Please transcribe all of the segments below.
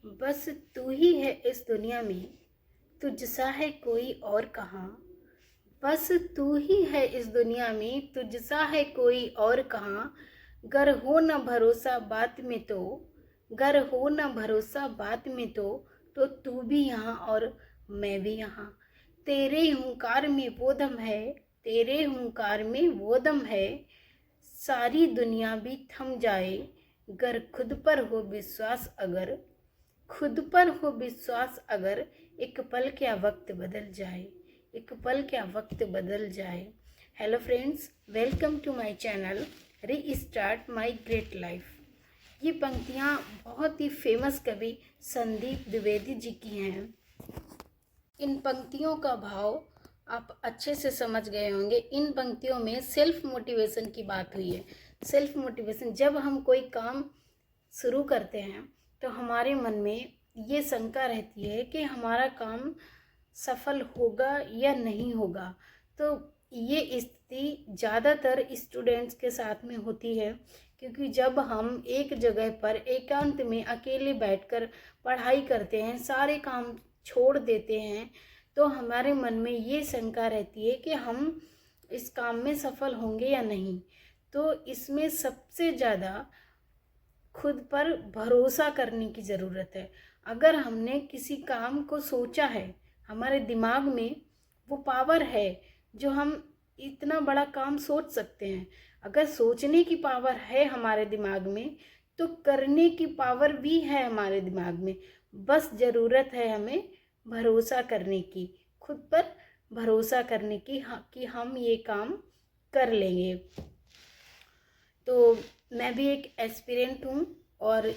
बस तू ही है इस दुनिया में, तुझसा है कोई और कहाँ। बस तू ही है इस दुनिया में, तुझसा है कोई और कहाँ। गर हो न भरोसा बात में तो, गर हो न भरोसा बात में तो तू भी यहाँ और मैं भी यहाँ। तेरे हुंकार में वो दम है, तेरे हुंकार में वो दम है, सारी दुनिया भी थम जाए। गर खुद पर हो विश्वास अगर, खुद पर हो विश्वास अगर, एक पल क्या वक्त बदल जाए, एक पल क्या वक्त बदल जाए। Hello friends, welcome to my channel restart my great life. ये पंक्तियाँ बहुत ही फेमस कवि संदीप द्विवेदी जी की हैं। इन पंक्तियों का भाव आप अच्छे से समझ गए होंगे। इन पंक्तियों में सेल्फ मोटिवेशन की बात हुई है। सेल्फ मोटिवेशन, जब हम कोई काम शुरू करते हैं तो हमारे मन में ये शंका रहती है कि हमारा काम सफल होगा या नहीं होगा। तो ये स्थिति ज़्यादातर स्टूडेंट्स के साथ में होती है, क्योंकि जब हम एक जगह पर एकांत में अकेले बैठकर पढ़ाई करते हैं, सारे काम छोड़ देते हैं, तो हमारे मन में ये शंका रहती है कि हम इस काम में सफल होंगे या नहीं। तो इसमें सबसे ज़्यादा खुद पर भरोसा करने की ज़रूरत है। अगर हमने किसी काम को सोचा है, हमारे दिमाग में वो पावर है जो हम इतना बड़ा काम सोच सकते हैं। अगर सोचने की पावर है हमारे दिमाग में, तो करने की पावर भी है हमारे दिमाग में। बस ज़रूरत है हमें भरोसा करने की, खुद पर भरोसा करने की, हाँ, कि हम ये काम कर लेंगे। तो मैं भी एक एस्पिरेंट हूँ और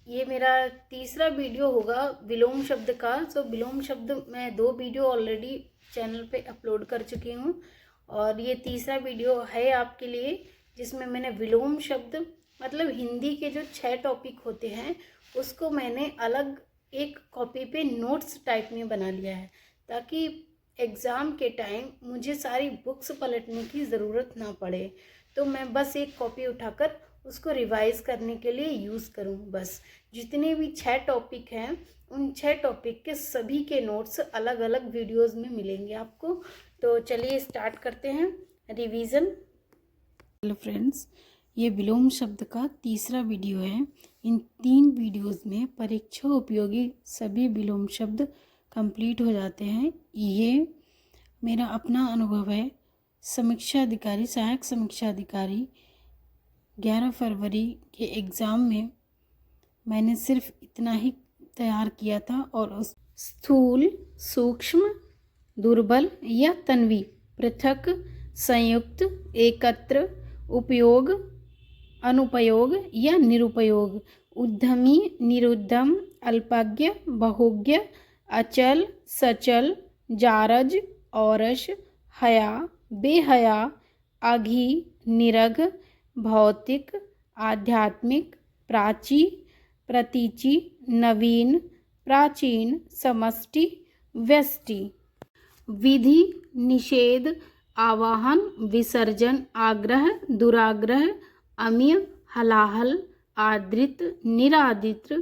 ये मेरा तीसरा वीडियो होगा विलोम शब्द का। तो विलोम शब्द मैं 2 वीडियो ऑलरेडी चैनल पे अपलोड कर चुकी हूँ और ये तीसरा वीडियो है आपके लिए, जिसमें मैंने विलोम शब्द मतलब हिंदी के जो 6 टॉपिक होते हैं उसको मैंने अलग एक कॉपी पे नोट्स टाइप में बना लिया है, ताकि एग्ज़ाम के टाइम मुझे सारी बुक्स पलटने की ज़रूरत ना पड़े। तो मैं बस एक कॉपी उठाकर उसको रिवाइज करने के लिए यूज़ करूँ। बस जितने भी 6 टॉपिक हैं, उन 6 टॉपिक के सभी के नोट्स अलग अलग वीडियोस में मिलेंगे आपको। तो चलिए स्टार्ट करते हैं रिवीजन। हेलो फ्रेंड्स, ये विलोम शब्द का तीसरा वीडियो है। इन 3 वीडियोस में परीक्षा उपयोगी सभी विलोम शब्द कंप्लीट हो जाते हैं। ये मेरा अपना अनुभव है। समीक्षा अधिकारी, सहायक समीक्षा अधिकारी 11 फरवरी के एग्ज़ाम में मैंने सिर्फ इतना ही तैयार किया था और उस स्थूल, सूक्ष्म, दुर्बल या तन्वी, पृथक, संयुक्त, एकत्र, उपयोग, अनुपयोग या निरुपयोग, उद्यमी, निरुद्यम, अल्पज्ञ, बहुज्ञ, अचल, सचल, जारज, औरस, हया, बेहया, आघी, निरघ, भौतिक, आध्यात्मिक, प्राची, प्रतीचि, नवीन, प्राचीन, समष्टि, व्यष्टि। विधि, निषेध, आवाहन, विसर्जन, आग्रह, दुराग्रह, अम्य, हलाहल, आदृत, निरादृत,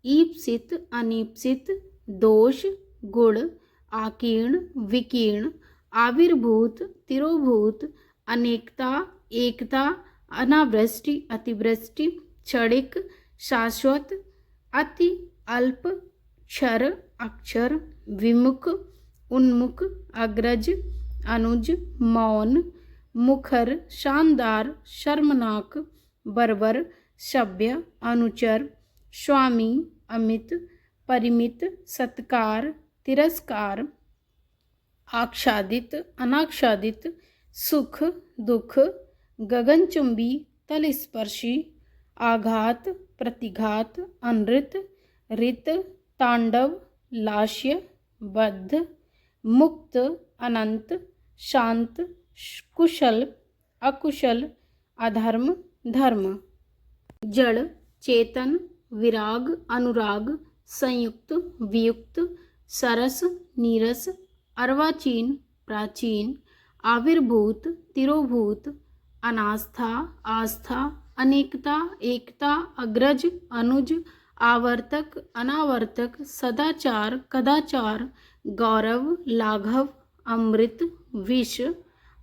ईप्सित, अनीप्सित, दोष, गुण, आकीर्ण, विकीर्ण, आविर्भूत, तिरोभूत, अनेकता, एकता, अनावृष्टि, अतिवृष्टि, क्षणिक, शाश्वत, अति, अल्प, क्षर, अक्षर, विमुख, उन्मुख, अग्रज, अनुज, मौन, मुखर, शानदार, शर्मनाक, बर्बर, सभ्य, अनुचर, स्वामी, अमित, परिमित, सत्कार, तिरस्कार, आच्छादित, अनाच्छादित, सुख, दुख, गगनचुंबी, तलस्पर्शी, आघात, प्रतिघात, अनृत, ऋत, तांडव, लास्य, बद्ध, मुक्त, अनंत, शांत, कुशल, अकुशल, अधर्म, धर्म। जड़, चेतन, विराग, अनुराग, संयुक्त, वियुक्त, सरस, नीरस, अर्वाचीन, प्राचीन, आविर्भूत, तिरोभूत, अनास्था, आस्था, अनेकता, एकता, अग्रज, अनुज, आवर्तक अनावर्तक, सदाचार कदाचार, गौरव लाघव, अमृत विष,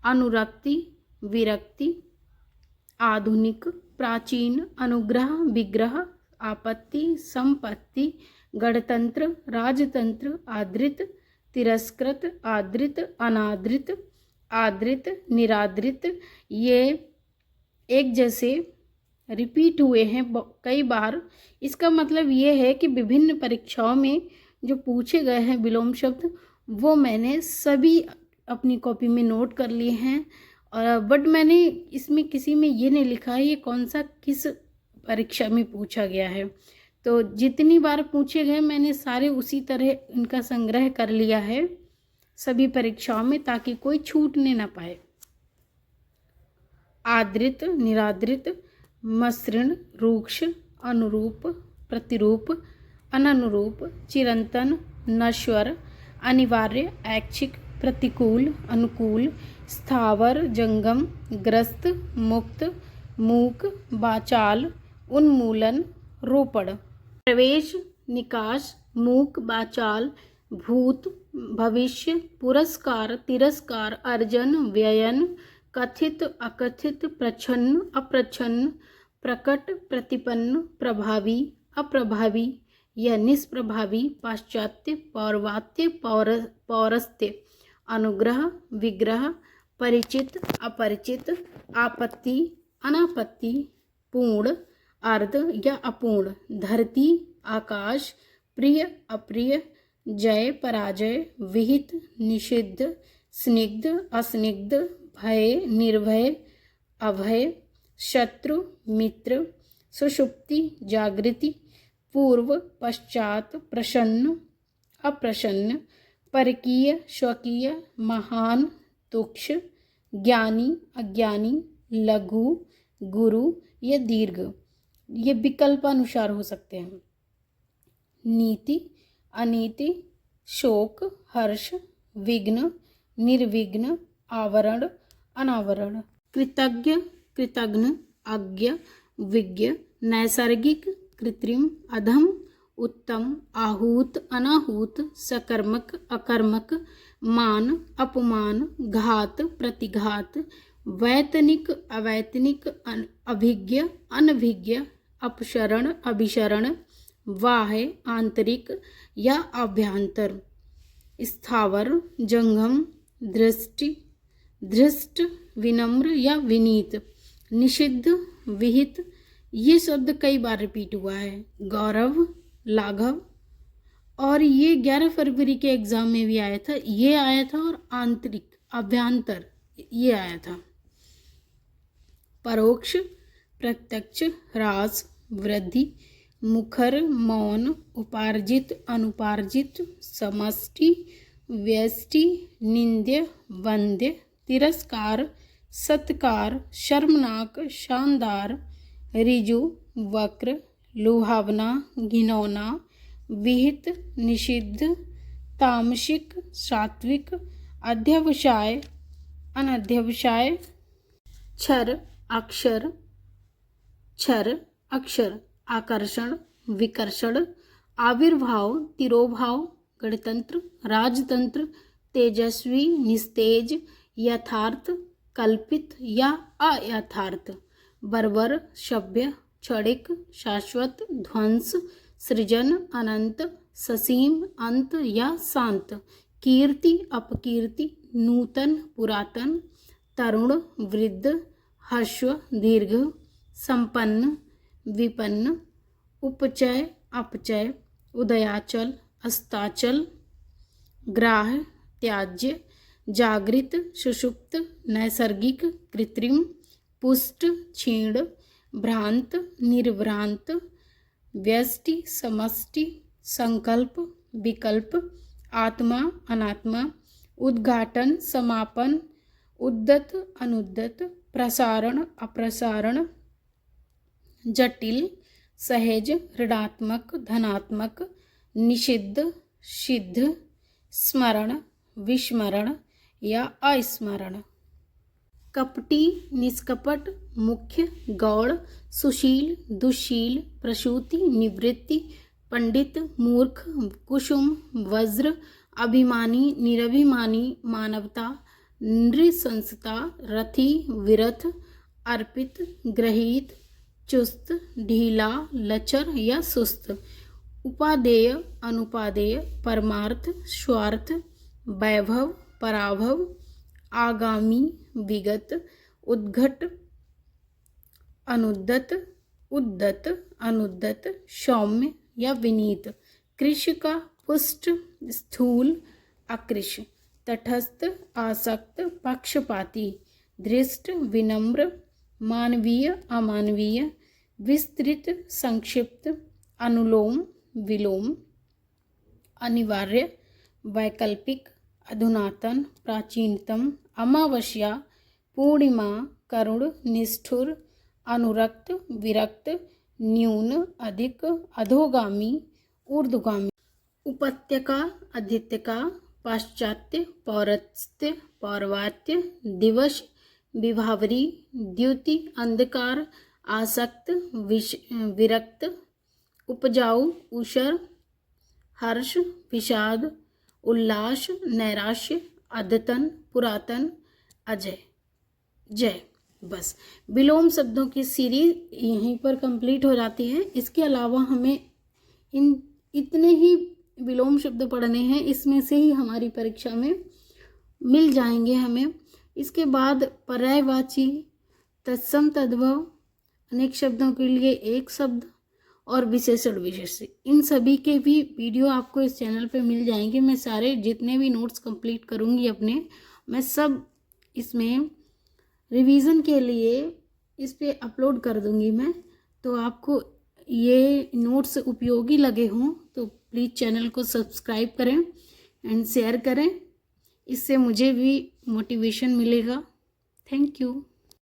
अनुरक्ति विरक्ति, आधुनिक प्राचीन, अनुग्रह विग्रह, आपत्ति संपत्ति, गणतंत्र राजतंत्र, आदृत तिरस्कृत, आदृत अनादृत, आदृत निरादृत। ये एक जैसे रिपीट हुए हैं कई बार। इसका मतलब ये है कि विभिन्न परीक्षाओं में जो पूछे गए हैं विलोम शब्द वो मैंने सभी अपनी कॉपी में नोट कर लिए हैं। और बट मैंने इसमें किसी में ये नहीं लिखा है ये कौन सा किस परीक्षा में पूछा गया है। तो जितनी बार पूछे गए मैंने सारे उसी तरह इनका संग्रह कर लिया है सभी परीक्षाओं में, ताकि कोई छूटने ना पाए। आदृत निरादृत, मसृण रूक्ष, अनुरूप प्रतिरूप, अननुरूप, चिरंतन नश्वर, अनिवार्य ऐच्छिक, प्रतिकूल अनुकूल, स्थावर जंगम, ग्रस्त मुक्त, मूक बाचाल, उन्मूलन रोपड़। प्रवेश निकास, मूक बाचाल, भूत भविष्य, पुरस्कार तिरस्कार, अर्जन व्ययन, कथित अकथित, प्रच्छन्न अप्रच्छन्न, प्रकट प्रतिपन्न, प्रभावी अप्रभावी या निष्प्रभावी, पाश्चात्य पौर्वात्य पौरस्त्य, अनुग्रह विग्रह, परिचित अपरिचित, आपत्ति अनापत्ति, पूर्ण अर्ध या अपूर्ण, धरती आकाश, प्रिय अप्रिय, जय पराजय, विहित निषिद्ध, स्निग्ध असनिग्ध, भय निर्भय अभय, शत्रु मित्र, सुषुप्ति जागृति, पूर्व पश्चात, प्रसन्न अप्रसन्न, परकीय स्वकीय, महान तुक्ष, ज्ञानी अज्ञानी, लघु गुरु या दीर्घ। ये विकल्पानुसार हो सकते हैं। नीति अनीति, शोक हर्ष, विघ्न निर्विघ्न, आवरण अनावरण, कृतज्ञ कृतघ्न, अज्ञ विज्ञ, नैसर्गिक कृत्रिम, अधम उत्तम, आहूत अनाहूत, सकर्मक अकर्मक, मान अपमान, घात प्रतिघात, वैतनिक अवैतनिक, अभिज्ञ अनभिज्ञ, अपशरण अभिशरण, बाह्य आंतरिक या अभ्यंतर, स्थावर जंगम, दृष्टि धृष्ट, विनम्र या विनीत, निषिद्ध विहित। ये शब्द कई बार रिपीट हुआ है। गौरव लाघव, और ये 11 फरवरी के एग्जाम में भी आया था, ये आया था, और आंतरिक अभ्यंतर ये आया था। परोक्ष प्रत्यक्ष, ह्रास वृद्धि, मुखर मौन, उपार्जित अनुपार्जित, समष्टि व्यष्टि, निंद्य वंद्य, तिरस्कार सत्कार, शर्मनाक शानदार, ऋजु वक्र, लुभावना घिनौना, विहित निषिद्ध, तामसिक सात्विक, अध्यवसाय अनध्यवसाय, क्षर अक्षर आकर्षण विकर्षण, आविर्भाव तिरोभाव, गणतंत्र राजतंत्र, तेजस्वी निस्तेज, यथार्थ कल्पित या अयथार्थ, बर्बर सभ्य, क्षणिक शाश्वत, ध्वंस सृजन अनंत, ससीम अंत या शांत, कीर्ति अपकीर्ति, नूतन पुरातन, तरुण वृद्ध, हर्ष्व दीर्घ, संपन्न विपन्न, उपचय अपचय, उदयाचल अस्ताचल, ग्राह्य त्याज्य, जागृत सुषुप्त, नैसर्गिक कृत्रिम, पुष्ट क्षीण, भ्रांत निर्भ्रांत, व्यष्टि समष्टि, संकल्प विकल्प, आत्मा अनात्मा, उद्घाटन समापन, उद्दत अनुद्दत, प्रसारण अप्रसारण, जटिल सहज ऋणात्मक धनात्मक, निषिद्ध सिद्ध, स्मरण विस्मरण या अस्मरण। कपटी निष्कपट मुख्य गौड़ सुशील दुशील प्रसूति निवृत्ति पंडित मूर्ख कुसुम वज्र अभिमानी निरभिमानी मानवता नृशंसता रथी विरथ अर्पित ग्रहीत चुस्त ढीला लचर या सुस्त उपादेय अनुपादेय परमार्थ स्वार्थ वैभव पराभव आगामी विगत उद्घट अनुद्दत उद्दत अनुद्दत सौम्य या विनीत कृश का पुष्ट स्थूल अकृश तटस्थ आसक्त पक्षपाती दृष्ट विनम्र मानवीय अमानवीय विस्तृत संक्षिप्त अनुलोम विलोम अनिवार्य वैकल्पिक अधुनातन प्राचीनतम अमावस्या पूर्णिमा करुण निष्ठुर अनुरक्त विरक्त न्यून अधिक अधोगामी ऊर्ध्वगामी उपत्यका अधित्यका पाश्चात्य पौरस्त्य पौर्वात्य दिवस विभावरी द्युति अंधकार आसक्त विरक्त उपजाऊ ऊषर हर्ष विषाद उल्लास नैराश्य अद्यतन पुरातन अजय जय। बस विलोम शब्दों की सीरीज यहीं पर कंप्लीट हो जाती है। इसके अलावा हमें इतने ही विलोम शब्द पढ़ने हैं, इसमें से ही हमारी परीक्षा में मिल जाएंगे हमें। इसके बाद पर्यायवाची तत्सम तद्भव अनेक शब्दों के लिए एक शब्द और विशेषण विशेष इन सभी के भी वीडियो आपको इस चैनल पे मिल जाएंगे। मैं सारे जितने भी नोट्स कंप्लीट करूँगी अपने, मैं सब इसमें रिवीजन के लिए इस पे अपलोड कर दूँगी मैं। तो आपको ये नोट्स उपयोगी लगे हों तो प्लीज़ चैनल को सब्सक्राइब करें एंड शेयर करें, इससे मुझे भी मोटिवेशन मिलेगा। Thank you.